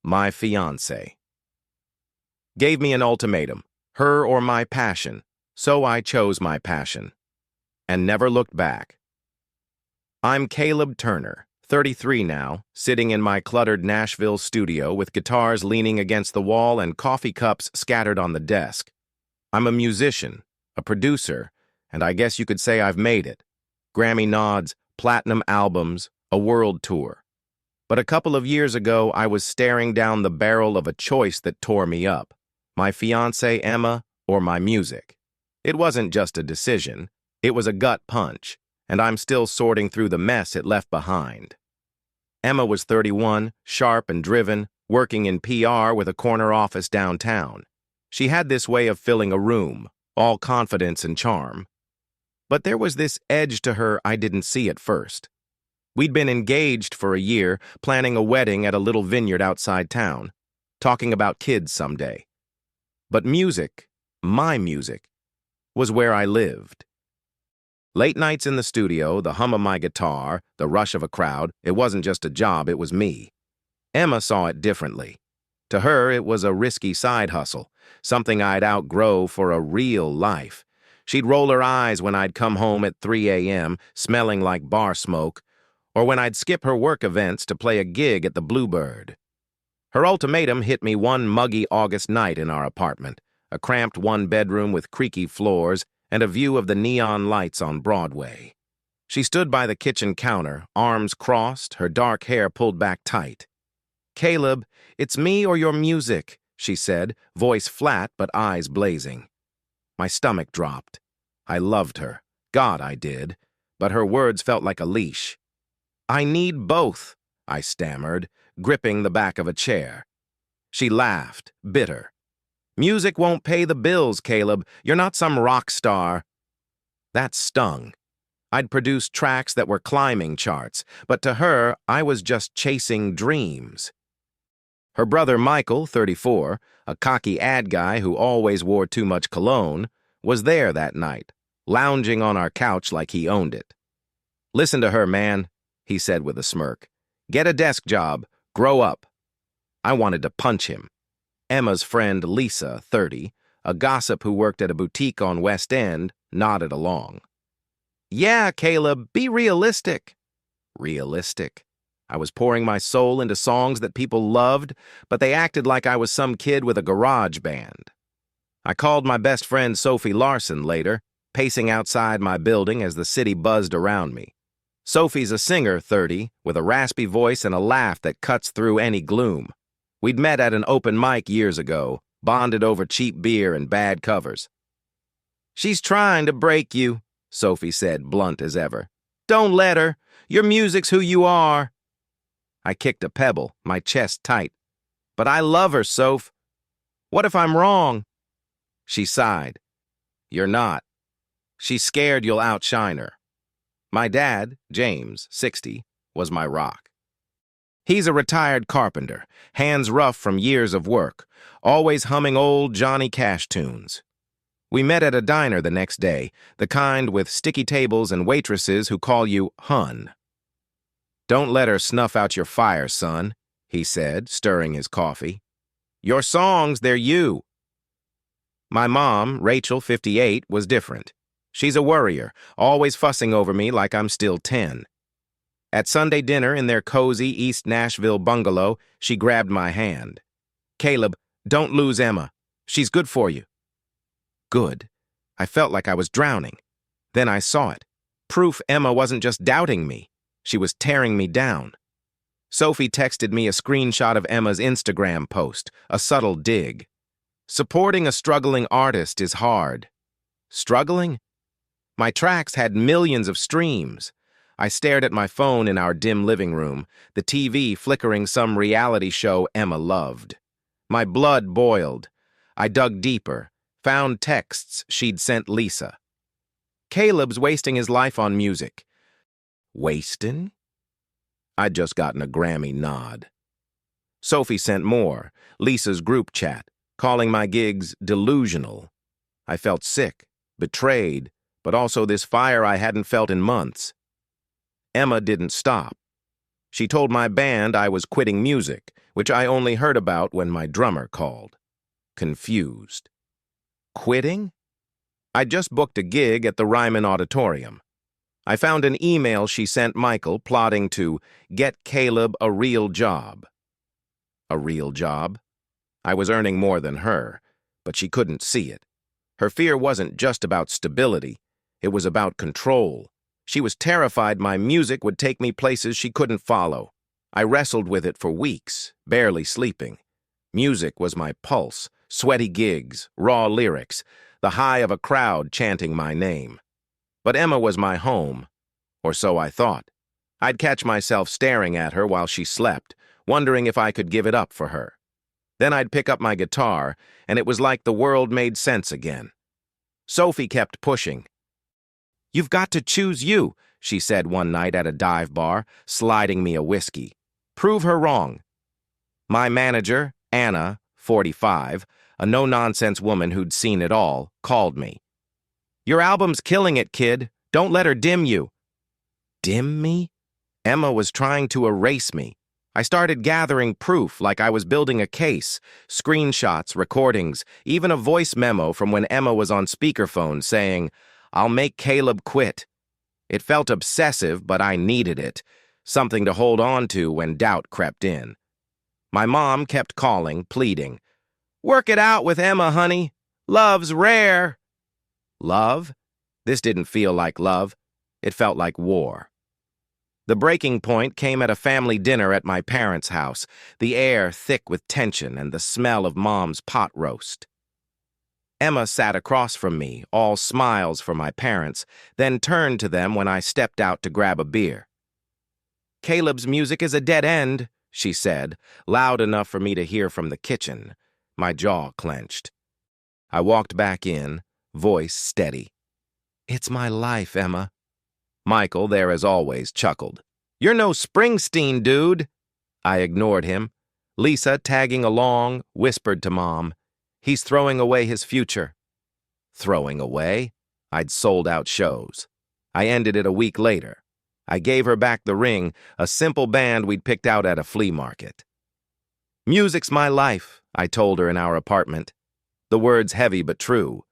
My fiancé. Gave me an ultimatum, her or my passion, so I chose my passion, and never looked back. I'm Caleb Turner, 33 now, sitting in my cluttered Nashville studio with guitars leaning against the wall and coffee cups scattered on the desk. I'm a musician, a producer, and I guess you could say I've made it. Grammy nods, platinum albums, a world tour. But a couple of years ago, I was staring down the barrel of a choice that tore me up. My fiancée Emma or my music. It wasn't just a decision, it was a gut punch, and I'm still sorting through the mess it left behind. Emma was 31, sharp and driven, working in PR with a corner office downtown. She had this way of filling a room, all confidence and charm. But there was this edge to her I didn't see at first. We'd been engaged for a year, planning a wedding at a little vineyard outside town, talking about kids someday. But music, my music, was where I lived. Late nights in the studio, the hum of my guitar, the rush of a crowd, it wasn't just a job, it was me. Emma saw it differently. To her, it was a risky side hustle, something I'd outgrow for a real life. She'd roll her eyes when I'd come home at 3 a.m., smelling like bar smoke, or when I'd skip her work events to play a gig at the Bluebird. Her ultimatum hit me one muggy August night in our apartment, a cramped one-bedroom with creaky floors and a view of the neon lights on Broadway. She stood by the kitchen counter, arms crossed, her dark hair pulled back tight. "Caleb, it's me or your music," she said, voice flat but eyes blazing. My stomach dropped. I loved her. God, I did. But her words felt like a leash. "I need both," I stammered, gripping the back of a chair. She laughed, bitter. "Music won't pay the bills, Caleb. You're not some rock star." That stung. I'd produced tracks that were climbing charts, but to her, I was just chasing dreams. Her brother Michael, 34, a cocky ad guy who always wore too much cologne, was there that night, lounging on our couch like he owned it. "Listen to her, man," he said with a smirk. "Get a desk job. Grow up." I wanted to punch him. Emma's friend Lisa, 30, a gossip who worked at a boutique on West End, nodded along. "Yeah, Caleb, be realistic." Realistic. I was pouring my soul into songs that people loved, but they acted like I was some kid with a garage band. I called my best friend Sophie Larson later, pacing outside my building as the city buzzed around me. Sophie's a singer, 30, with a raspy voice and a laugh that cuts through any gloom. We'd met at an open mic years ago, bonded over cheap beer and bad covers. "She's trying to break you," Sophie said, blunt as ever. "Don't let her. Your music's who you are." I kicked a pebble, my chest tight. "But I love her, Soph. What if I'm wrong?" She sighed. "You're not. She's scared you'll outshine her." My dad, James, 60, was my rock. He's a retired carpenter, hands rough from years of work, always humming old Johnny Cash tunes. We met at a diner the next day, the kind with sticky tables and waitresses who call you hun. "Don't let her snuff out your fire, son," he said, stirring his coffee. "Your songs, they're you." My mom, Rachel, 58, was different. She's a worrier, always fussing over me like I'm still 10. At Sunday dinner in their cozy East Nashville bungalow, she grabbed my hand. "Caleb, don't lose Emma. She's good for you." Good. I felt like I was drowning. Then I saw it. Proof Emma wasn't just doubting me. She was tearing me down. Sophie texted me a screenshot of Emma's Instagram post, a subtle dig. Supporting a struggling artist is hard. Struggling? My tracks had millions of streams. I stared at my phone in our dim living room, the TV flickering some reality show Emma loved. My blood boiled. I dug deeper, found texts she'd sent Lisa. "Caleb's wasting his life on music." Wasting? I'd just gotten a Grammy nod. Sophie sent more, Lisa's group chat, calling my gigs delusional. I felt sick, betrayed, but also this fire I hadn't felt in months. Emma didn't stop. She told my band I was quitting music, which I only heard about when my drummer called. Confused. Quitting? I'd just booked a gig at the Ryman auditorium. I found an email she sent Michael plotting to get Caleb a real job. A real job? I was earning more than her, but she couldn't see it. Her fear wasn't just about stability. It was about control. She was terrified my music would take me places she couldn't follow. I wrestled with it for weeks, barely sleeping. Music was my pulse, sweaty gigs, raw lyrics, the high of a crowd chanting my name. But Emma was my home, or so I thought. I'd catch myself staring at her while she slept, wondering if I could give it up for her. Then I'd pick up my guitar, and it was like the world made sense again. Sophie kept pushing. "You've got to choose you," she said one night at a dive bar, sliding me a whiskey. Prove her wrong. My manager, Anna, 45, a no-nonsense woman who'd seen it all, called me. "Your album's killing it, kid. Don't let her dim you." Dim me? Emma was trying to erase me. I started gathering proof like I was building a case, screenshots, recordings, even a voice memo from when Emma was on speakerphone saying, "I'll make Caleb quit." It felt obsessive, but I needed it, something to hold on to when doubt crept in. My mom kept calling, pleading, "Work it out with Emma, honey. Love's rare." Love? This didn't feel like love. It felt like war. The breaking point came at a family dinner at my parents' house, the air thick with tension and the smell of Mom's pot roast. Emma sat across from me, all smiles for my parents, then turned to them when I stepped out to grab a beer. "Caleb's music is a dead end," she said, loud enough for me to hear from the kitchen. My jaw clenched. I walked back in, voice steady. "It's my life, Emma." Michael, there as always, chuckled. "You're no Springsteen, dude." I ignored him. Lisa, tagging along, whispered to Mom, "He's throwing away his future." Throwing away? I'd sold out shows. I ended it a week later. I gave her back the ring, a simple band we'd picked out at a flea market. "Music's my life," I told her in our apartment. The words heavy but true.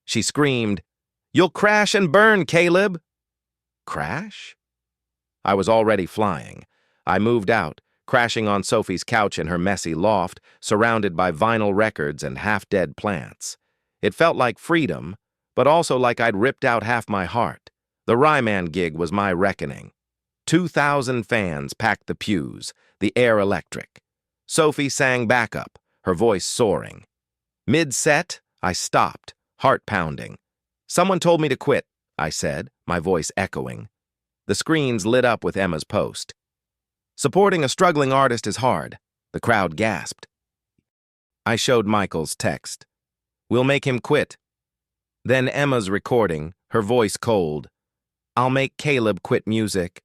She screamed, "You'll crash and burn, Caleb." Crash? I was already flying. I moved out, crashing on Sophie's couch in her messy loft, surrounded by vinyl records and half-dead plants. It felt like freedom, but also like I'd ripped out half my heart. The Ryman gig was my reckoning. 2,000 fans packed the pews, the air electric. Sophie sang backup, her voice soaring. Mid-set, I stopped, heart pounding. "Someone told me to quit," I said, my voice echoing. The screens lit up with Emma's post. "Supporting a struggling artist is hard," the crowd gasped. I showed Michael's text. "We'll make him quit." Then Emma's recording, her voice cold. "I'll make Caleb quit music."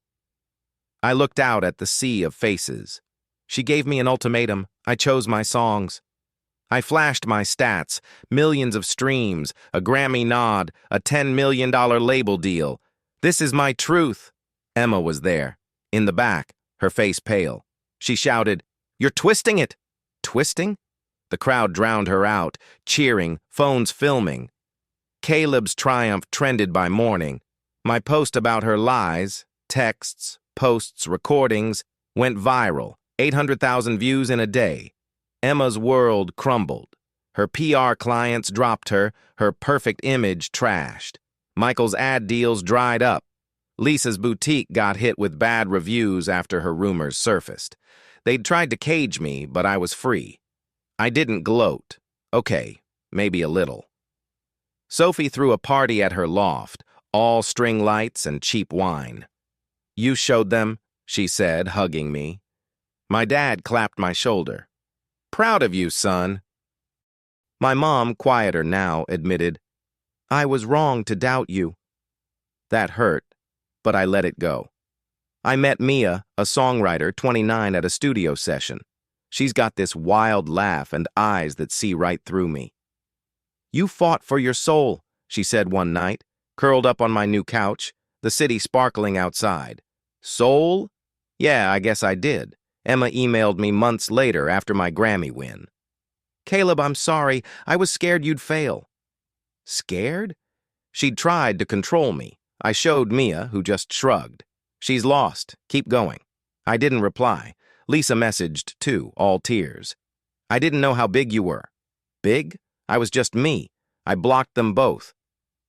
I looked out at the sea of faces. She gave me an ultimatum. I chose my songs. I flashed my stats, millions of streams, a Grammy nod, a $10 million label deal. "This is my truth." Emma was there, in the back, her face pale. She shouted, "You're twisting it." Twisting? The crowd drowned her out, cheering, phones filming. Caleb's triumph trended by morning. My post about her lies, texts, posts, recordings, went viral, 800,000 views in a day. Emma's world crumbled. Her PR clients dropped her perfect image trashed. Michael's ad deals dried up. Lisa's boutique got hit with bad reviews after her rumors surfaced. They'd tried to cage me, but I was free. I didn't gloat. Okay, maybe a little. Sophie threw a party at her loft, all string lights and cheap wine. "You showed them," she said, hugging me. My dad clapped my shoulder. "Proud of you, son." My mom, quieter now, admitted, "I was wrong to doubt you." That hurt, but I let it go. I met Mia, a songwriter, 29, at a studio session. She's got this wild laugh and eyes that see right through me. "You fought for your soul," she said one night, curled up on my new couch, the city sparkling outside. "Soul? Yeah, I guess I did. Emma emailed me months later after my Grammy win. Caleb, I'm sorry. I was scared you'd fail. Scared? She'd tried to control me. I showed Mia, who just shrugged. She's lost. Keep going. I didn't reply. Lisa messaged, too, all tears. I didn't know how big you were. Big? I was just me. I blocked them both.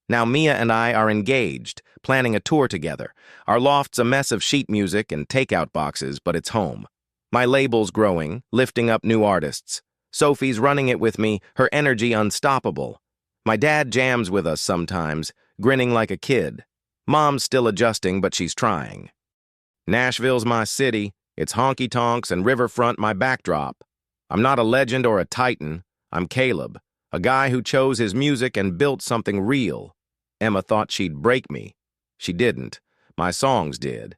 Now Mia and I are engaged, planning a tour together. Our loft's a mess of sheet music and takeout boxes, but it's home. My label's growing, lifting up new artists. Sophie's running it with me, her energy unstoppable. My dad jams with us sometimes, grinning like a kid. Mom's still adjusting, but she's trying. Nashville's my city. It's honky-tonks and riverfront my backdrop. I'm not a legend or a titan. I'm Caleb, a guy who chose his music and built something real. Emma thought she'd break me. She didn't. My songs did.